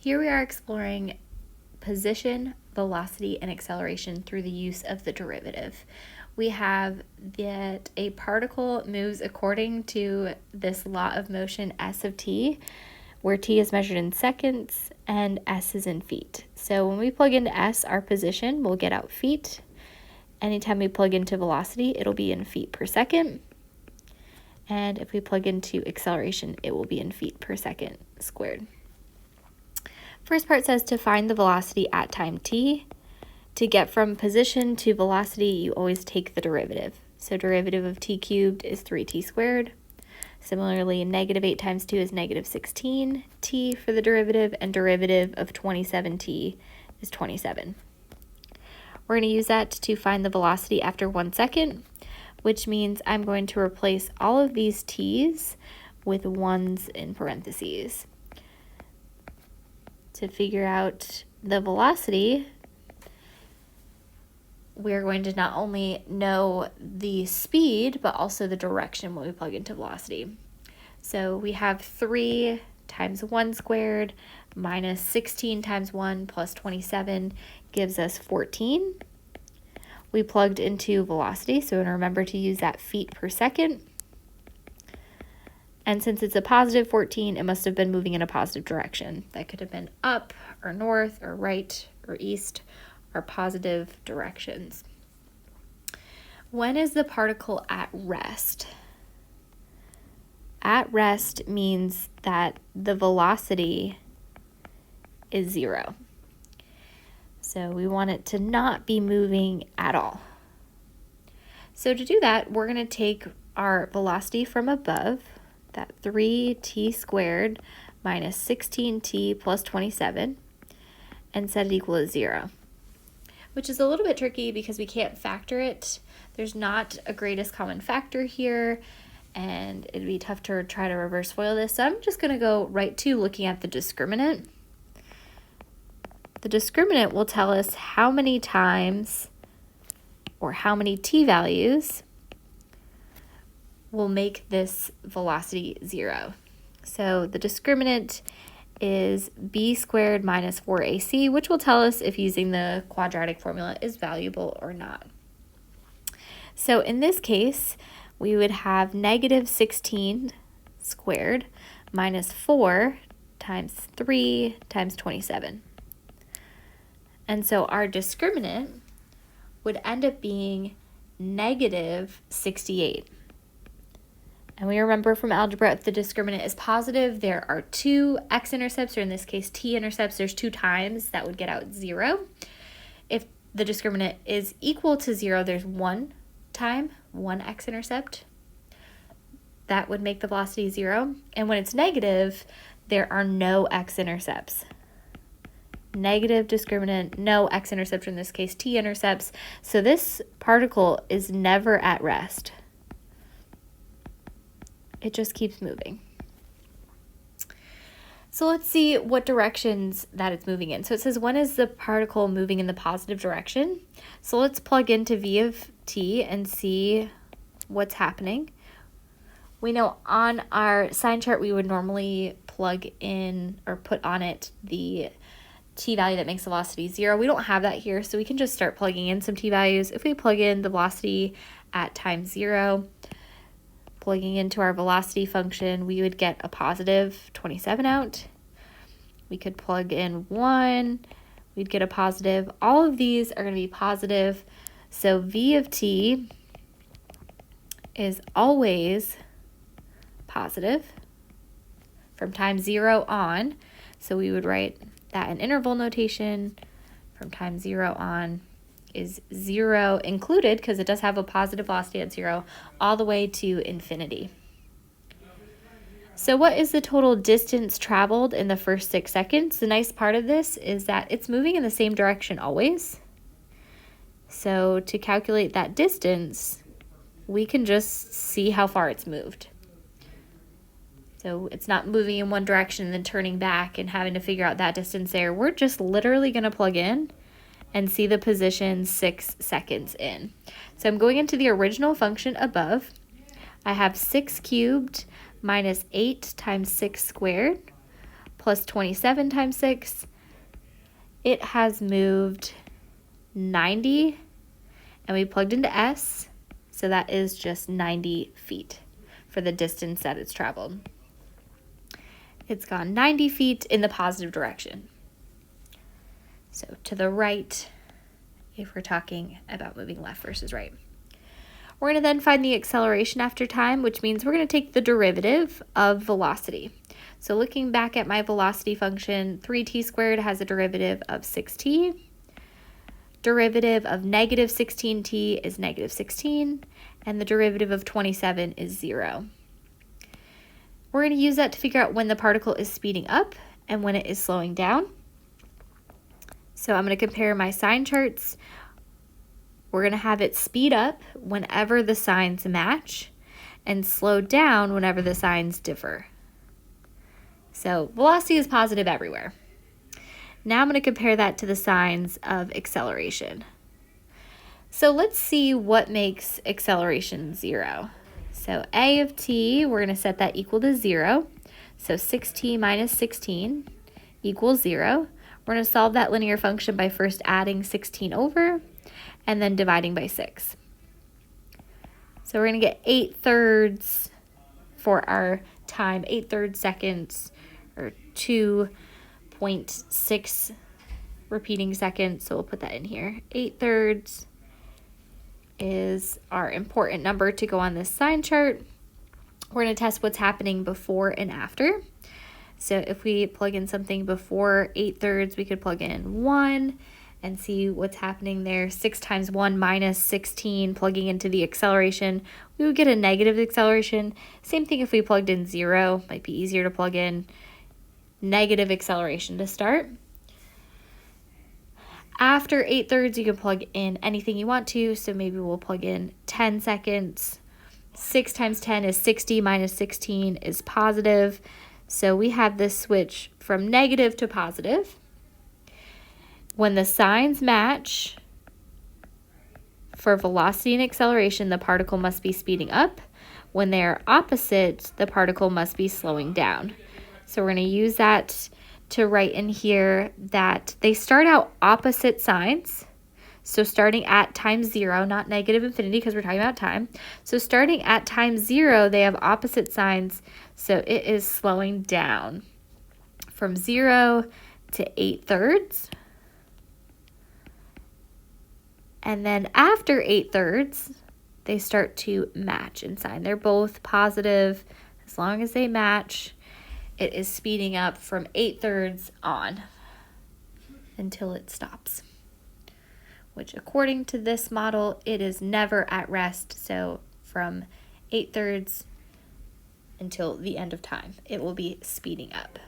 Here we are exploring position, velocity, and acceleration through the use of the derivative. We have that a particle moves according to this law of motion S of t, where t is measured in seconds and s is in feet. So when we plug into s, our position, we'll get out feet. Anytime we plug into velocity, it'll be in feet per second. And if we plug into acceleration, it will be in feet per second squared. First part says to find the velocity at time t. To get from position to velocity, you always take the derivative. So derivative of t cubed is 3t squared. Similarly, negative 8 times 2 is negative 16t for the derivative, and derivative of 27t is 27. We're going to use that to find the velocity after 1 second, which means I'm going to replace all of these t's with 1's in parentheses. To figure out the velocity, we're going to not only know the speed, but also the direction when we plug into velocity. So we have 3 times 1 squared minus 16 times 1 plus 27 gives us 14. We plugged into velocity, so remember to use that feet per second. And since it's a positive 14, it must have been moving in a positive direction. That could have been up or north or right or east, or positive directions. When is the particle at rest? At rest means that the velocity is 0. So we want it to not be moving at all. So to do that, we're going to take our velocity from above, that 3t squared minus 16t plus 27, and set it equal to 0. Which is a little bit tricky because we can't factor it. There's not a greatest common factor here, and it'd be tough to try to reverse FOIL this. So I'm just going to go right to looking at the discriminant. The discriminant will tell us how many times or how many t values will make this velocity 0. So the discriminant is b squared minus 4ac, which will tell us if using the quadratic formula is valuable or not. So in this case, we would have negative 16 squared minus 4 times 3 times 27. And so our discriminant would end up being negative 68. And we remember from algebra, if the discriminant is positive, there are 2 x-intercepts, or in this case, t-intercepts. There's 2 times. That would get out 0. If the discriminant is equal to 0, there's 1 time, 1 x-intercept. That would make the velocity 0. And when it's negative, there are no x-intercepts. Negative discriminant, no x-intercept, in this case, t-intercepts. So this particle is never at rest. It just keeps moving. So let's see what directions that it's moving in. So it says, when is the particle moving in the positive direction? So let's plug into v of t and see what's happening. We know on our sign chart, we would normally plug in or put on it the t value that makes the velocity 0. We don't have that here, so we can just start plugging in some t values. If we plug in the velocity at time 0, plugging into our velocity function, we would get a positive 27 out. We could plug in 1, we'd get a positive. All of these are going to be positive. So v of t is always positive from time 0 on. So we would write that in interval notation. From time 0 on is 0 included, because it does have a positive velocity at 0, all the way to infinity. So what is the total distance traveled in the first 6 seconds? The nice part of this is that it's moving in the same direction always. So to calculate that distance, we can just see how far it's moved. So it's not moving in one direction and then turning back and having to figure out that distance there. We're just literally going to plug in and see the position 6 seconds in. So I'm going into the original function above. I have 6 cubed minus 8 times 6 squared plus 27 times 6, it has moved 90, and we plugged into S, so that is just 90 feet for the distance that it's traveled. It's gone 90 feet in the positive direction. So to the right, if we're talking about moving left versus right. We're going to then find the acceleration after time, which means we're going to take the derivative of velocity. So looking back at my velocity function, 3t squared has a derivative of 6t. Derivative of negative 16t is negative 16, and the derivative of 27 is 0. We're going to use that to figure out when the particle is speeding up and when it is slowing down. So I'm going to compare my sign charts. We're going to have it speed up whenever the signs match and slow down whenever the signs differ. So velocity is positive everywhere. Now I'm going to compare that to the signs of acceleration. So let's see what makes acceleration 0. So a of t, we're going to set that equal to 0. So 6t minus 16 equals 0. We're going to solve that linear function by first adding 16 over and then dividing by 6. So we're going to get 8/3 for our time, 8/3 seconds, or 2.6 repeating seconds. So we'll put that in here. 8/3 is our important number to go on this sign chart. We're going to test what's happening before and after. So if we plug in something before 8/3, we could plug in 1 and see what's happening there. 6 times 1 minus 16, plugging into the acceleration, we would get a negative acceleration. Same thing if we plugged in 0, might be easier to plug in negative acceleration to start. After 8/3, you can plug in anything you want to, so maybe we'll plug in 10 seconds. 6 times 10 is 60, minus 16 is positive. So we have this switch from negative to positive. When the signs match for velocity and acceleration, the particle must be speeding up. When they're opposite, the particle must be slowing down. So we're going to use that to write in here that they start out opposite signs. So starting at time 0, not negative infinity because we're talking about time. So starting at time 0, they have opposite signs. So it is slowing down from 0 to 8/3. And then after 8/3, they start to match in sign. They're both positive. As long as they match, it is speeding up from 8/3 on until it stops. Which according to this model, it is never at rest. So from 8/3 until the end of time, it will be speeding up.